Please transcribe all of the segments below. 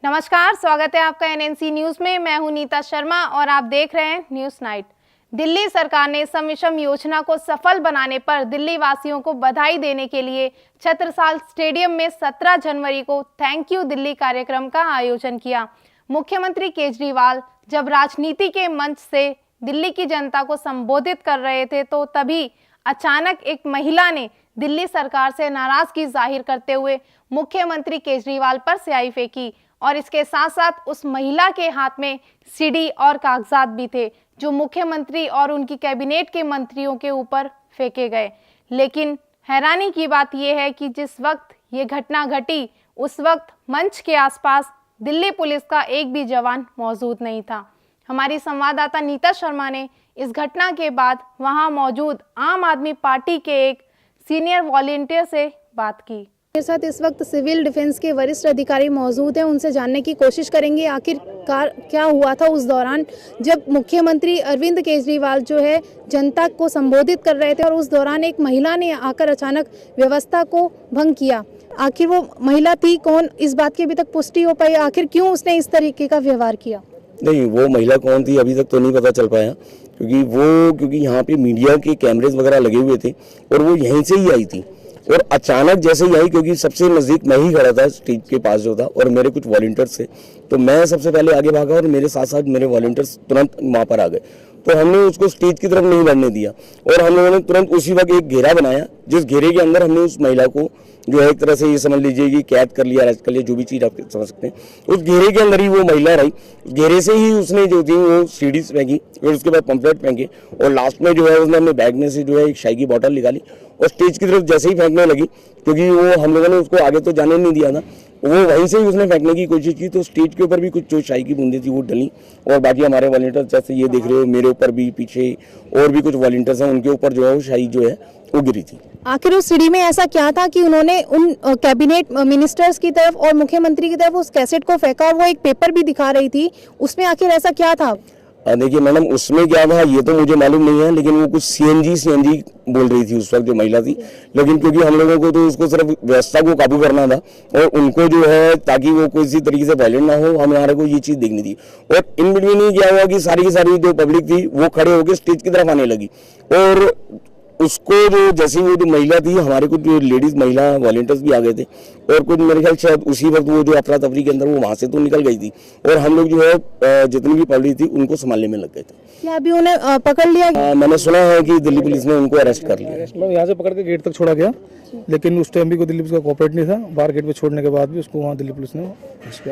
नमस्कार, स्वागत है आपका एनएनसी न्यूज में। मैं हूं नीता शर्मा और आप देख रहे हैं न्यूज नाइट। दिल्ली सरकार ने सम विषम योजना को सफल बनाने पर दिल्ली वासियों को बधाई देने के लिए छत्रसाल स्टेडियम में 17 जनवरी को थैंक यू दिल्ली कार्यक्रम का आयोजन किया। मुख्यमंत्री केजरीवाल जब राजनीति के मंच से दिल्ली की जनता को संबोधित कर रहे थे तो तभी अचानक एक महिला ने दिल्ली सरकार से नाराजगी जाहिर करते हुए मुख्यमंत्री केजरीवाल पर स्याही फेंकी और इसके साथ साथ उस महिला के हाथ में सीडी और कागजात भी थे जो मुख्यमंत्री और उनकी कैबिनेट के मंत्रियों के ऊपर फेंके गए। लेकिन हैरानी की बात यह है कि जिस वक्त ये घटना घटी उस वक्त मंच के आसपास दिल्ली पुलिस का एक भी जवान मौजूद नहीं था। हमारी संवाददाता नीता शर्मा ने इस घटना के बाद वहां मौजूद आम आदमी पार्टी के एक सीनियर वॉलंटियर से बात की। मेरे साथ इस वक्त सिविल डिफेंस के वरिष्ठ अधिकारी मौजूद हैं, उनसे जानने की कोशिश करेंगे आखिरकार क्या हुआ था उस दौरान जब मुख्यमंत्री अरविंद केजरीवाल जो है जनता को संबोधित कर रहे थे और उस दौरान एक महिला ने आकर अचानक व्यवस्था को भंग किया। आखिर वो महिला थी कौन, इस बात की अभी तक पुष्टि हो पाई? आखिर क्यों उसने इस तरीके का व्यवहार किया? नहीं, वो महिला कौन थी अभी तक तो नहीं पता चल पाया, क्योंकि यहाँ पे मीडिया के कैमरेज वगैरह लगे हुए थे और वो यहीं से ही आई थी और अचानक जैसे ही आई, क्योंकि सबसे नज़दीक मैं ही खड़ा था स्टेज के पास जो था और मेरे कुछ वॉलंटियर्स थे, तो मैं सबसे पहले आगे भागा और मेरे साथ साथ मेरे वॉलंटियर्स तुरंत वहाँ पर आ गए। तो हमने उसको स्टेज की तरफ नहीं बढ़ने दिया और हम लोगों ने तुरंत उसी वक्त एक घेरा बनाया, जिस घेरे के अंदर हमने उस महिला को जो है एक तरह से ये समझ लीजिए कि कैद कर लिया, अरेस्ट कर लिया, जो भी चीज़ आप समझ सकते हैं। उस घेरे के अंदर ही वो महिला रही, घेरे से ही उसने जो थी वो सीढ़ी फेंकी और उसके बाद पंपलेट फेंके और लास्ट में जो है उसने अपने बैग में से जो है एक चाय की बोतल निकाली और स्टेज की तरफ जैसे ही फेंकने लगी, क्योंकि वो हम लोगों ने उसको आगे तो जाने नहीं दिया था, वो वहीं से ही उसने फेंकने की कोशिश की तो स्टेज के ऊपर भी कुछ जो चाय की बूंदें थी वो डली और बाकी हमारे वॉलंटियर जैसे ये देख रहे हो मेरे ऊपर भी, पीछे और भी कुछ वॉलंटियर्स हैं उनके ऊपर जो है वो चाय जो है वो गिरी थी। आखिर उस सीढ़ी में ऐसा क्या था कि उन्होंने उन कैबिनेट मिनिस्टर्स की तरफ और मुख्यमंत्री की तरफ उस कैसेट को फेंका और वो एक पेपर भी दिखा रही थी, उसमें आखिर ऐसा क्या था? देखिए मैडम, उसमें क्या था ये तो मुझे मालूम नहीं है, लेकिन वो कुछ सीएनजी बोल रही थी उस वक्त जो महिला थी, लेकिन क्योंकि हम लोगों को तो उसको सिर्फ व्यवस्था को काबू करना था और उनको जो है ताकि वो किसी तरीके से वायलेंट ना हो, हमारे को ये चीज़ देखनी थी। और इन बिटवीन ही क्या हुआ कि सारी की सारी जो पब्लिक थी वो खड़े होकर स्टेज की तरफ आने लगी और उसको जो जैसे वो जो महिला थी, हमारे कुछ जो लेडीज महिला वॉलंटियर्स भी आ गए थे और कुछ मेरे ख्याल शायद उसी वक्त वो जो अफरा तफरी के अंदर वो वहाँ से तो निकल गई थी और हम लोग जो है जितनी भी पब्लिक थी उनको संभालने में लग गए थे। क्या अभी उन्हें पकड़ लिया? मैंने सुना है कि दिल्ली पुलिस ने उनको अरेस्ट कर लिया। मतलब यहाँ से पकड़ के गेट तक छोड़ा गया, लेकिन उस टाइम भी कोई दिल्ली पुलिस का कोऑपरेट नहीं था। बाहर गेट पे छोड़ने के बाद भी उसको वहाँ दिल्ली पुलिस ने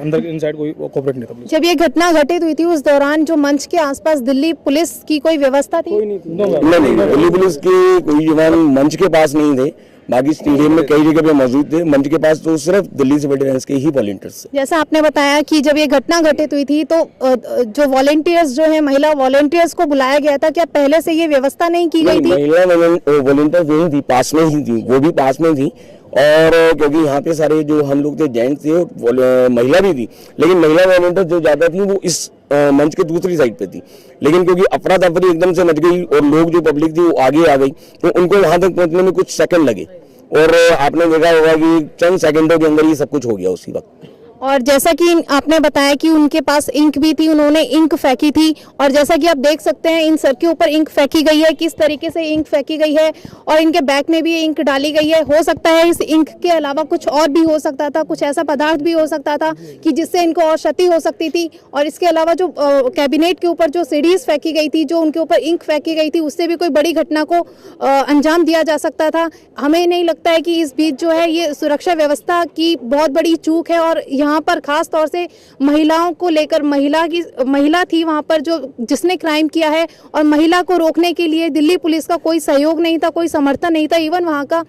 अंदर इनसाइड कोई कोऑपरेट नहीं था। जब ये घटना घटित हुई थी उस दौरान जो मंच के आसपास दिल्ली पुलिस की कोई व्यवस्था थी? नहीं, दिल्ली पुलिस के कोई जवान मंच के पास नहीं थे, बाकी स्टेडियम में कई जगह पे मौजूद थे। मंच के पास तो सिर्फ दिल्ली सिविल डिफेंस के ही वॉलंटियर्स। जैसा आपने बताया कि जब ये घटना घटित हुई थी तो जो वॉलंटियर्स जो है महिला वॉलंटियर्स को बुलाया गया था, क्या पहले से ये व्यवस्था नहीं की गई थी? महिला वॉलंटियर्स नहीं थी, पास में ही थी, वो भी पास में थी और क्योंकि यहाँ पे सारे जो हम लोग थे जेंट्स थे, महिला भी थी, लेकिन महिला वॉलंटियर जो ज्यादा थी वो इस मंच के दूसरी साइड पे थी, लेकिन क्योंकि अफरा तफरी एकदम से मच गई और लोग जो पब्लिक थी वो आगे आ गई तो उनको वहां तक पहुंचने में कुछ सेकंड लगे और आपने देखा होगा कि चंद सेकंडों के अंदर ये सब कुछ हो गया उसी वक्त। और जैसा कि आपने बताया कि उनके पास इंक भी थी, उन्होंने इंक फेंकी थी और जैसा कि आप देख सकते हैं इन सर के ऊपर इंक फेंकी गई है, किस तरीके से इंक फेंकी गई है और इनके बैग में भी इंक डाली गई है। हो सकता है इस इंक के अलावा कुछ और भी हो सकता था, कुछ ऐसा पदार्थ भी हो सकता था कि जिससे इनको और क्षति हो सकती थी। और इसके अलावा जो कैबिनेट के ऊपर जो सीढ़ीज फेंकी गई थी, जो उनके ऊपर इंक फेंकी गई थी, उससे भी कोई बड़ी घटना को अंजाम दिया जा सकता था। हमें नहीं लगता है कि इस बीच जो है ये सुरक्षा व्यवस्था की बहुत बड़ी चूक है और यहाँ पर खास तौर से महिलाओं को लेकर महिला थी वहाँ पर जो जिसने क्राइम किया है और महिला को रोकने के लिए दिल्ली पुलिस का कोई सहयोग नहीं था, कोई समर्थन नहीं था। इवन वहाँ का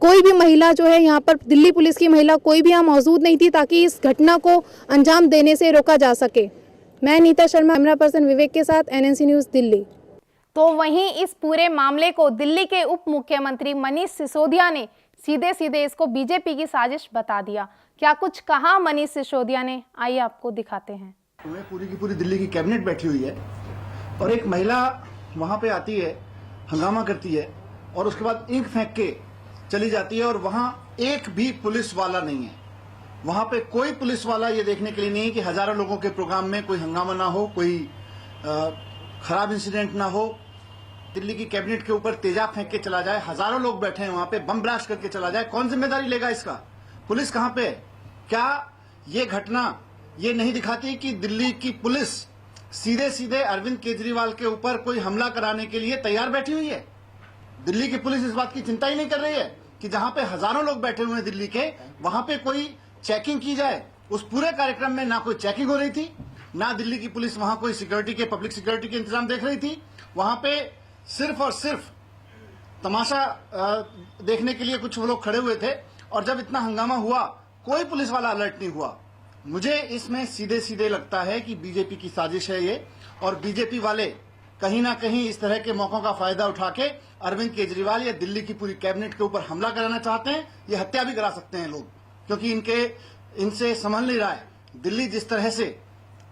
कोई भी महिला जो है यहाँ पर दिल्ली पुलिस की महिला कोई भी यहाँ मौजूद नहीं थी ताकि इस घटना को अंजाम देने से रोका जा सके। मैं नीता शर्मा, कैमरा पर्सन विवेक के साथ, एनएनसी न्यूज़ दिल्ली। तो वहीं इस पूरे मामले को दिल्ली के उप मुख्यमंत्री मनीष सिसोदिया ने सीधे सीधे इसको बीजेपी की साजिश बता दिया। क्या कुछ कहा मनीष सिसोदिया ने, आइए आपको दिखाते हैं। पूरी की पूरी दिल्ली की कैबिनेट बैठी हुई है और एक महिला वहां पे आती है, हंगामा करती है और उसके बाद इंक फेंक के चली जाती है और वहां एक भी पुलिस वाला नहीं है। वहां पे कोई पुलिस वाला ये देखने के लिए नहीं है कि हजारों लोगों के प्रोग्राम में कोई हंगामा ना हो, कोई खराब इंसिडेंट ना हो। दिल्ली की कैबिनेट के ऊपर तेजाब फेंक के चला जाए, हजारों लोग बैठे हैं वहां पे, बम ब्लास्ट करके चला जाए, कौन जिम्मेदारी लेगा इसका? पुलिस कहां पे? क्या ये घटना ये नहीं दिखाती कि दिल्ली की पुलिस सीधे सीधे अरविंद केजरीवाल के ऊपर कोई हमला कराने के लिए तैयार बैठी हुई है? दिल्ली की पुलिस इस बात की चिंता ही नहीं कर रही है कि जहां पे हजारों लोग बैठे हुए हैं दिल्ली के, वहां पे कोई चेकिंग की जाए। उस पूरे कार्यक्रम में ना कोई चेकिंग हो रही थी, ना दिल्ली की पुलिस वहां कोई सिक्योरिटी के, पब्लिक सिक्योरिटी के इंतजाम देख रही थी। वहां पे सिर्फ और सिर्फ तमाशा देखने के लिए कुछ वो लोग खड़े हुए थे, और जब इतना हंगामा हुआ कोई पुलिस वाला अलर्ट नहीं हुआ। मुझे इसमें सीधे सीधे लगता है कि बीजेपी की साजिश है ये, और बीजेपी वाले कहीं ना कहीं इस तरह के मौकों का फायदा उठा के अरविंद केजरीवाल या दिल्ली की पूरी कैबिनेट के ऊपर हमला कराना चाहते हैं। ये हत्या भी करा सकते हैं लोग, क्योंकि इनसे संभल नहीं रहा है। दिल्ली जिस तरह से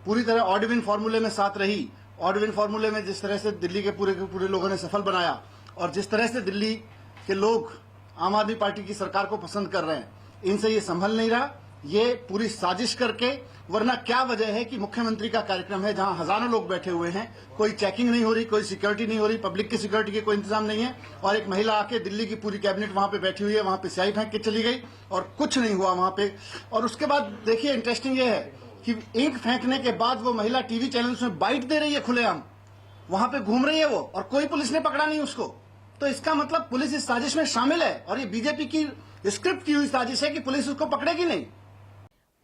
पूरी तरह ऑड इवन फॉर्मूले में साथ रही, ऑड इवन फॉर्मूले में जिस तरह से दिल्ली के पूरे लोगों ने सफल बनाया, और जिस तरह से दिल्ली के लोग आम आदमी पार्टी की सरकार को पसंद कर रहे हैं, इनसे ये संभल नहीं रहा। ये पूरी साजिश करके, वरना क्या वजह है कि मुख्यमंत्री का कार्यक्रम है जहां हजारों लोग बैठे हुए हैं, कोई चेकिंग नहीं हो रही, कोई सिक्योरिटी नहीं हो रही, पब्लिक की सिक्योरिटी के कोई इंतजाम नहीं है, और एक महिला आके दिल्ली की पूरी कैबिनेट वहां पे बैठी हुई है, वहां पे स्याही फेंक के चली गई और कुछ नहीं हुआ वहां पे। और उसके बाद देखिए इंटरेस्टिंग ये है कि इंक फेंकने के बाद वो महिला टीवी चैनल्स में बाइट दे रही है खुलेआम, वहां पे घूम रही है वो, और कोई पुलिस ने पकड़ा नहीं उसको। तो इसका मतलब पुलिस इस साजिश में शामिल है, और ये बीजेपी की स्क्रिप्ट की हुई साजिश है कि पुलिस उसको पकड़ेगी नहीं।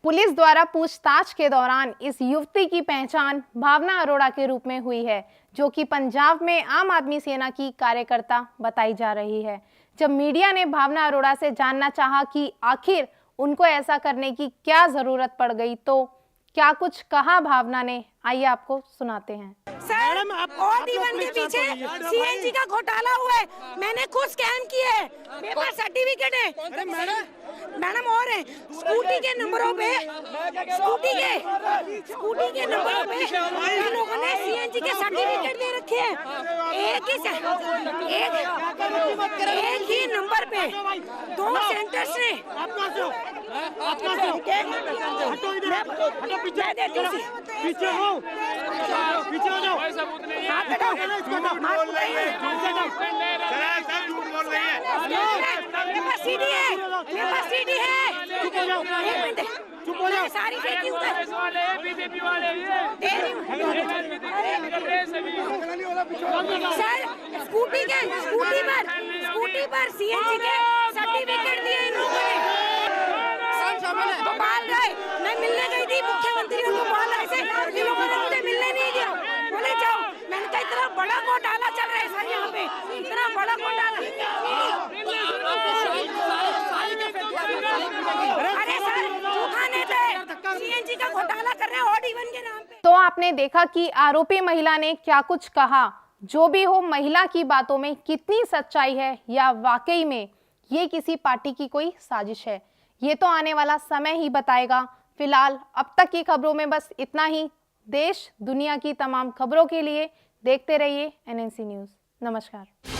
पुलिस द्वारा पूछताछ के दौरान इस युवती की पहचान भावना अरोड़ा के रूप में हुई है, जो कि पंजाब में आम आदमी सेना की कार्यकर्ता बताई जा रही है। जब मीडिया ने भावना अरोड़ा से जानना चाहा कि आखिर उनको ऐसा करने की क्या जरूरत पड़ गई, तो क्या कुछ कहा भावना ने, आइए आपको सुनाते हैं। सर, और दीवान के पीछे सीएनजी का घोटाला हुआ है, मैंने खुद स्कैन किया है, मेरे पास सर्टिफिकेट है। मैडम और है, स्कूटी के नंबरों पे नंबरों पे इन लोगों ने सीएनजी के सर्टिफिकेट दे रखे हैं। एक ही नंबर पे 2 सेंटर्स ने। पीछे हो जाओ। हाथ हटाओ। झूठ बोल रही है। मेरे पास सीडी है। चुप हो जाओ। सारी फेंकी उधर। बीजेपी वाले सर, स्कूटी पर सीएनजी के सर्टिफिकेट दिए इन लोगों ने। भोपाल गए, मैं मिलने गई थी मुख्यमंत्री को, भोपाल ऐसे इन लोगों ने मुझे मिलने नहीं दिया, बोले जाओ। मैंने कहा इतना बड़ा घोटाला चल रहा है सर यहाँ पे, इतना बड़ा घोटाला। अरे सर, उठाने थे, सीएनजी का घोटाला कर रहे हैं ऑड इवन के नाम पे। तो आपने देखा कि आरोपी महिला ने क्या कुछ कहा। जो भी हो, महिला की बातों में कितनी सच्चाई है या वाकई में ये किसी पार्टी की कोई साजिश है, ये तो आने वाला समय ही बताएगा। फिलहाल अब तक की खबरों में बस इतना ही। देश दुनिया की तमाम खबरों के लिए देखते रहिए एनएनसी न्यूज़। नमस्कार।